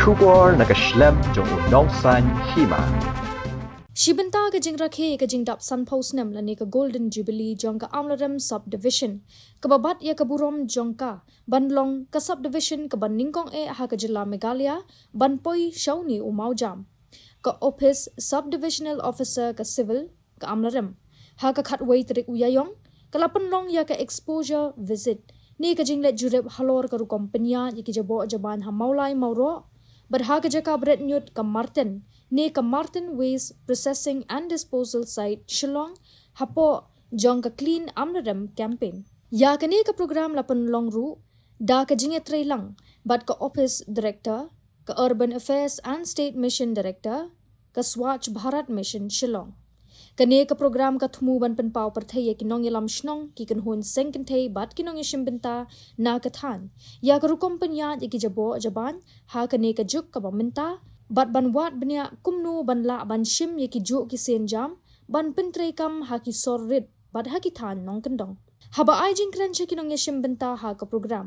Shubor nakaslem jong unongsan hima. Shibanta ka jing rakhe ka jing dap sun post nem lani ka golden jubilee jong ka amlaram subdivision ka babat ya ka burom jong ka banlong ka subdivision ka ban ningkong ha ka jila Meghalaya banpoi shauni umau jam ka office subdivisional officer ka civil ka amlaram ha ka khatway trik uyayong ka lapanlong ya ka exposure visit ni ka jing let jurep halor ka ru kompanya yaki jabo jaban ha maulai mauro berha ka jaka bret nyut ka Martin ni ka Martin Waste Processing and Disposal Site Shillong hapo jong ka clean amlaram campaign ya ka ni ka program lapan long ru da ka jinge trailang bat ka office director ka urban affairs and state mission director ka Swachh Bharat mission Shillong kani ka program ka thumu ban pen pau parthai ki nong yalam shnong ki kan hun seng kan thei bat ki nong shimbenta na ka than ya ka ru kompanya ki jabo jaban ha kani ka juk ka baminta bat ban wat bnya kumnu ban la ban shim ye ki jo ki sen jam ban pentrei kam ha ki sorrit bat ha ki than nong kendong haba ai jing kran che ki nong shim benta ha ka program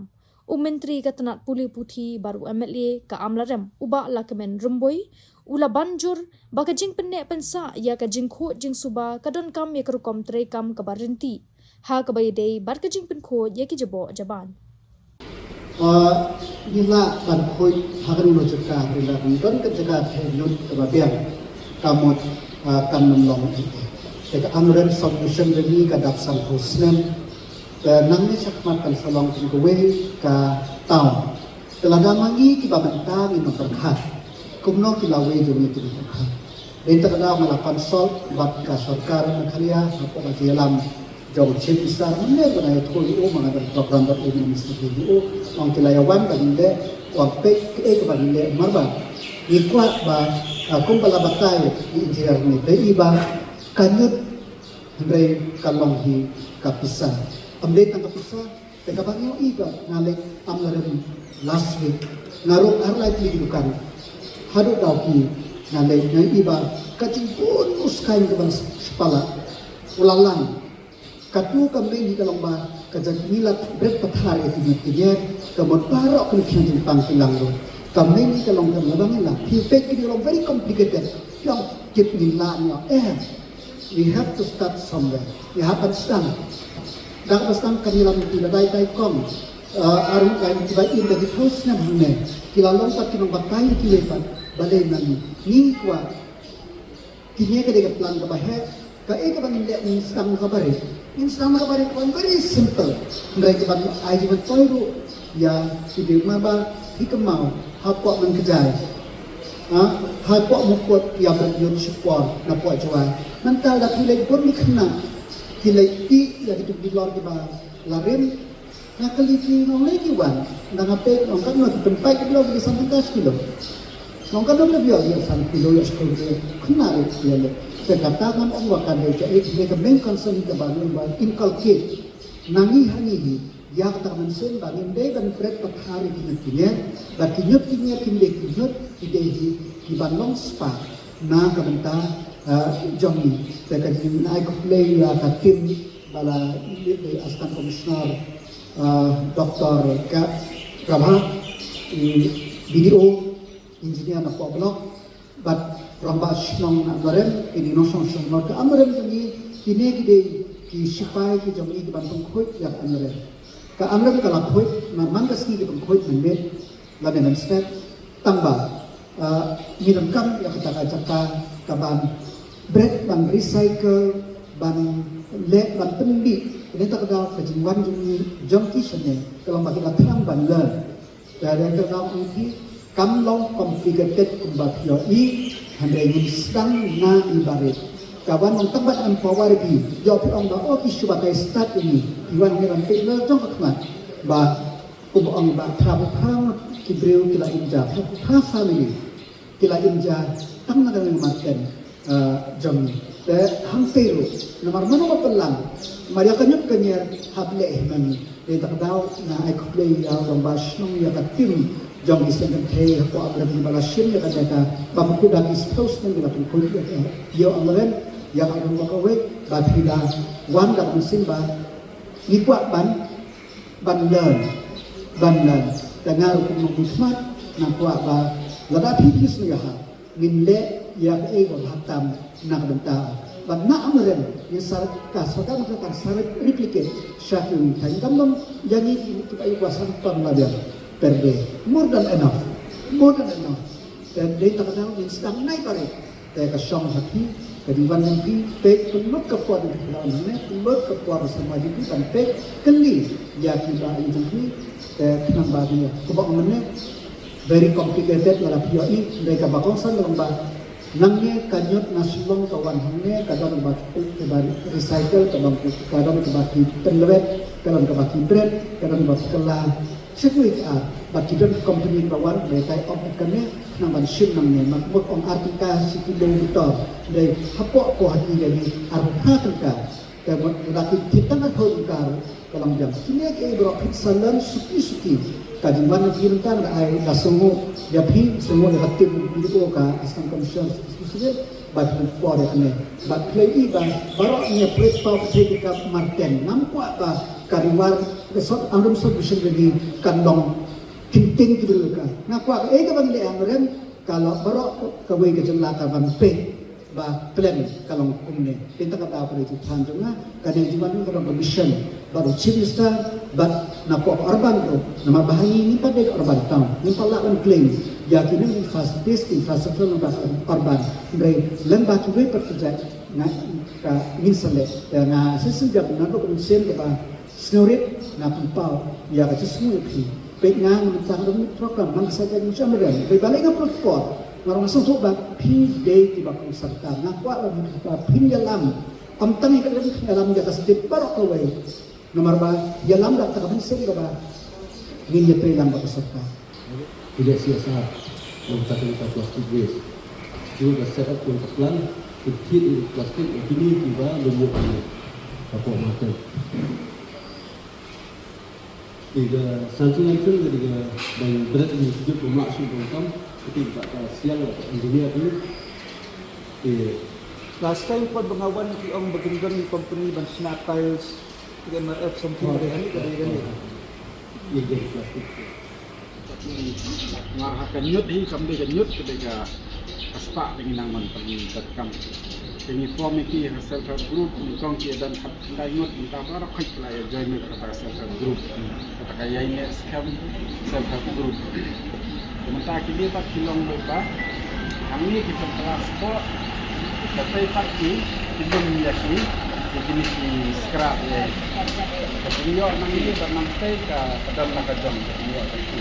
menteri ka tanat puli puthi baru MLA ka amlaram uba la kemen rumboi ula banjur baka jing penne pensa ya ka jing kho jing suba ka don kam ye ka kom trei kam ka barinti ha ka bai dei bar ka jing pen kho ye ki jabo jaban nila ban khoi hagan lo jaka nila don ka jaka yun ka biang kamot kanam long te ka amren solution ni ka dap sang hosnem nang ni sakmat kan salong tin ko we ka taw telada mangi ki babanta ni no perkhat kumno ki lawe jo ni tin perkhat den ta da malapan sol bat ka sarkar Meghalaya apa ka jalam jong chief star ne ko na thoi o mga program ba ni minister o ang kilayawan bande wang pe ke ka bande marba ikwa ba kung palabatay engineer ni pe iba kanyut andre kalong hi kapisan update ang kapisa te ka bangyo iba ngale amlaram last week ngaro arlay lidukan hadu daw ki ngale na iba kacing bonus kain ka bang spala ulalang katu kami di kalong ba kajag milat bret pathari tinye kamot parok kun khin pang tilang ro kami di kalong kam labang la hi pek ki long very complicated yang kip nila nyo we have to start somewhere we have to start dak pasang kanilang tilagay tay kom arum kay tiba in the post na hune kilalong pat kinong batay kilepan balay nani ni kwa kinye ka de plan ka bahe ka e ka bang instant na kabare ko very simple ngai ka bang ai jiban toiro ya hindi maba hikamau hapo man kajay hapo mo ko ya beryon support na po jwa mental da kilay bon ni khna kilay ti ya itu di luar di ba larim nakaliki no lagi wan nangape on kan no tempat kilo di santas kilo on kan no biyo ya san kilo ya skol khna re ya le katakan ang wakan de ke ke main concern ka ba ba inculcate nangi hani ya kata mensen ba de kan pret pathari kinye ba kinyut kinde kinyut ide di banlong spa na kabenta Johnny, mereka jadi naik play ke tim bala asisten komisioner Dr. Prabha video engineer na blok but rambas nong amaren ini nosong nong ke amaren ini kide ki sipai ki Johnny di bantung khoi ya amaren ka amaren kala khoi man kaski di khoi men la dengan step tambah minum kam ya kata jaka kaban bread ban recycle ban le ban pendi ini tak ada kejingwan jom kisahnya kalau bagi terang ban le dari yang terang ini kam long complicated kumbat yo I handai sedang na ibarat kawan on tempat an power bi yo pi on ba o ki subatai start ini iwan ngiran pe le jong khmat ba kum on ba thab thang ki breu kila inja ha family kila inja tang na dengan makan jom te hampir nomor mana pelang maria kanyut kanyer hable man te takdaw na ay kuplay ya rambas nung ya katim jom isen te ko abra di balasin ya kata pamukuda istos nang dilapun ko yo amaren ya kadang makawe batida wan da musim ba nikwa ban dan ngaru ko mong smart na kwa ba lada pipis ni ha min le ya ke ko hatam nak benta ban na amren ni sar ka sokam ka sar replicate shaking tan gamam jadi itu ai kuasan pan la dia per day more than enough dan dia tak tahu ni sedang naik pare te ka shong hati ka diwan pi pe kunut ka puan di dalam ne kunut ka puan sama di kan pe keli ya kita itu ni nambah dia kubak mana very complicated la pio i mereka bakongsan dalam bah nangnya kanyut nasulong kawan hamne kadang bah recycle kadang bah penlewet kadang bah bread kadang bah kelah sekuit bagi dan company bawan mereka opikane namban ship namne makmuk on artika sikilo motor dari hapok ko hati jadi arha tengka kalau laki kita nak hongkar kalau jam kini ke berapa salam suki kaji mana firman ai kasungu ya phi semua hati bidu ka asam komisyon sesuai bagi pore ane bagi play ba baroknya platform kita marten nampak ba kariwar besok andum solution jadi kandong tinting gitu ka nampak ka bang le amren kalau barok kawai ke jumlah ka ban pe ba plan kalau kumne pinta kata apa itu tanjungna kadang jiman kalau mission baru cipta but napo urban tu nama bahaya ni pada urban town ni pala claim yakin ni facilities infrastruktur nama urban dari lembah tu berkerja na ka misalnya na sesungguhnya benar tu konsep apa snorit na pau ya ka semua itu pengang tentang program mang saja ni macam berbalik ke protokol orang masuk tu pi day tiba ku serta nak buat pin dalam amtang ikat dalam jaka sedip barok kawai nomor ba dalam dak tak bisa ke ba ni nyetri dalam peserta tidak sia-sia untuk kita plastik waste juga set up untuk plan kecil plastik ini tiba lumut apa macam tiga sanksian itu ketika dan berat ini hidup bermaksud program ketika siang atau engineer ini last time pun bengawan ki ang bagindon ni company ban snap tiles MRF something dari ini yang jadi plastik ngarahkan nyut hi sampai ke nyut ketika aspa dengan nang man terkam ini form iki self help group kong ki dan hat nyut minta para khik la ya join ke self help group kata kaya ini self help group sementara kini pak kilong lepa kami kita transport sampai pagi kita menyasi jadi ni scrap ya kemudian nang ini sampai ke dalam nakajam kemudian itu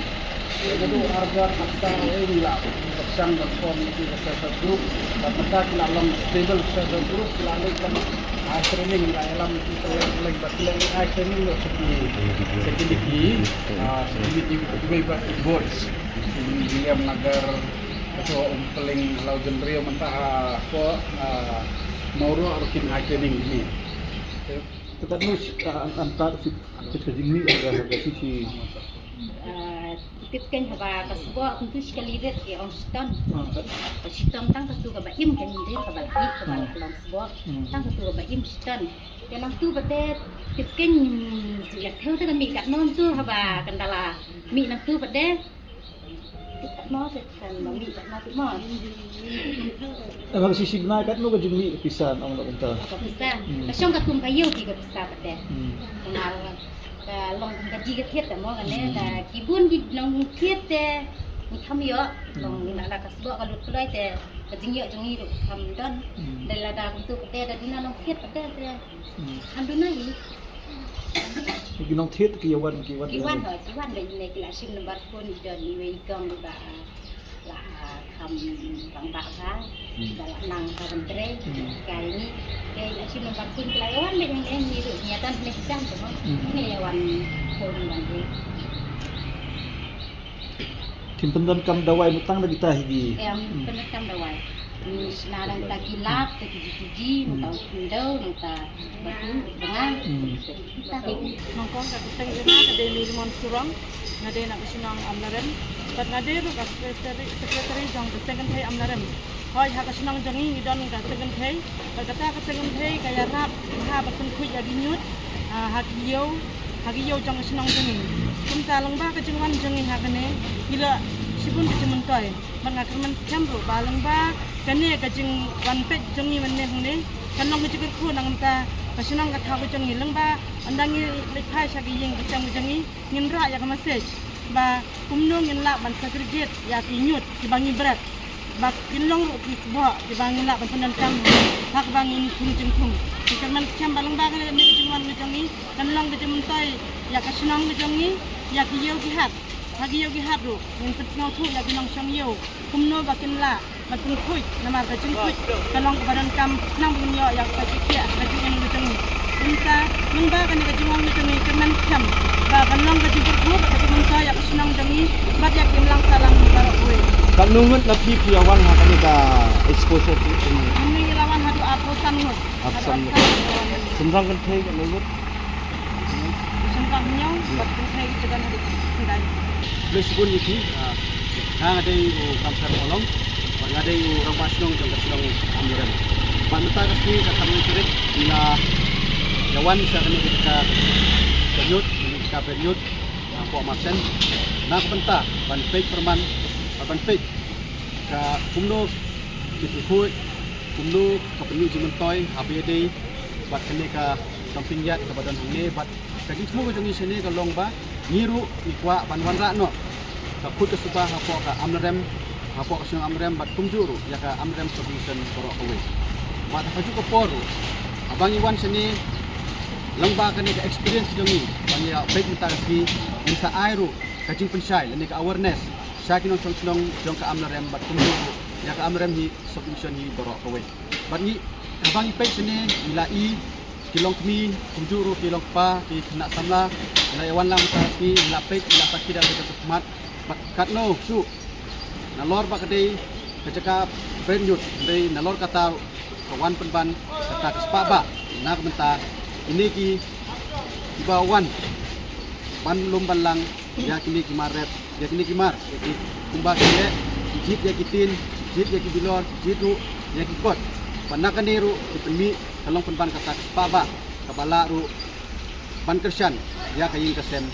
jadi harga maksa ini lah bersang dan form itu self group dan mereka kelalong stable self group lalu kan training dalam kita lagi lagi training security bebas boards dia menagar ketua paling lau jendrio mentah apa mauro rutin training ini tetap nus antar kita jimni ada sisi tipkan haba kasbo untuk sekali red ke onston onston tang satu ke baim kan dia ke balik ke balik kelam sbo tang satu ke baim ston yang tu bete tipkan ya theo tu kan mi kat non tu haba kendala mi nang tu bete no kan mi kat no tu mo ang sisigna kat no ka jimni pisan ang nakita pisan kasong katum kayo ti ka pisan bete kenal long gaji ke thiết mo kan ne kibun di nong thiết te ni tham yo long ni la kasbo ka lut kulai te ka jingyo jongi tham don dela da tu te da dina nong thiết te te anduna ni ginong thiết kiwan kiwan de ne kila sim nomor pun don ni we gong ba la tham bang ba ka dalam nang ka rentre kali ni ke sim nomor pun kelawan de yang ni ru nyatan ni jam tu ni lawan pun nanti timpendan kam dawai mutang lagi tahigi penekam dawai senarang ta kilap ta kiji nang tau nang ta batu dengan ta mangkong ka kutang ina ka de limon surang ngade na kasinang amnaren pat ngade ru ka secretary jong second thai amnaren hoi ha kasinang jongi ngidon ka second thai kata ka second thai kaya rap ha batun khuj adi nyut hagiyo jong kasinang jongi kumta langba ka jengwan jongi ha kane gila sibun ke jementoy mengakerman skambro balang ba kane ka jing wan pet jongi manne hune kanong ke jikur ku nang ta kasinang ka thabu jongi lengba andangi lekhai sagi ying kecang jongi nginra ya ka message ba kumno nginla ban segregate ya kinyut dibangi berat ba kinlong ru ki sebuah dibangi la ban pendan kam hak bangin kum jengkum kerman skam balang ba kane ni jingwan jongi kanong ke jementoy ya kasinang jongi ya kiyo ki hat hagi yogi hadru yang terkenal tu lagi nang syang yo kumno bakin la matung kuit nama ka jengkuit kalong badan kam nang bunyo yang ka cikia ka jeng yang jeng minta mengba kan ka jeng yang jeng kemen kam ba kalong ka jeng ku ka jeng ka ya senang jengi bat ya kimlang salang barok we Kan nungut lebih piawan hakani ka exposure tu ini lawan hadu aposan ngut Apsan. Semrang kan thai kan nungut sentang nyau bat kai jagan hadu kendai Boleh sebut ini, hang ada yang kamsar olong, ada yang orang pasnong jang kasnong amran. Pantai kasih kami cerit bila jawan saya kena ketika period, apa masen, nak bentar, banpek perman, banpek, ke kumno kikut, kumno kapenu jimentoy, ABD, bat kena ke sampingyat ke badan hune, bat kaki semua jangan sini ke longba. Niru ikwa banwan rakno kaput kesuba hapo ka amrem hapo ka amrem bat kumjuru ya ka amrem solution borok kowe mata haju ko poru abang iwan sini lengba ka ni ka experience jongi bangi baik mita kasbi insa airu kajing pensyai leni ka awareness syakin on chong jong ka amrem bat kumjuru ya ka amrem hi solution hi borok kowe bat ni abang baik sini milai kilong kmi kumjuru kilong pa ki kena samla Naiwan lam kasih lapik lapaki dah kita mat kat no su nalor pak kedai kecakap brandut dari nalor kata kawan penban kata kesepaba nak mentah ini ki bawan ban lom balang ya kini kimaret ya kini kimar jadi kumbak dia jit ya kitin jit ya kibilor jitu ya kikot panakan niru dipemi kalong penban kata kesepaba kepala ru ban kersian ya kayin kesem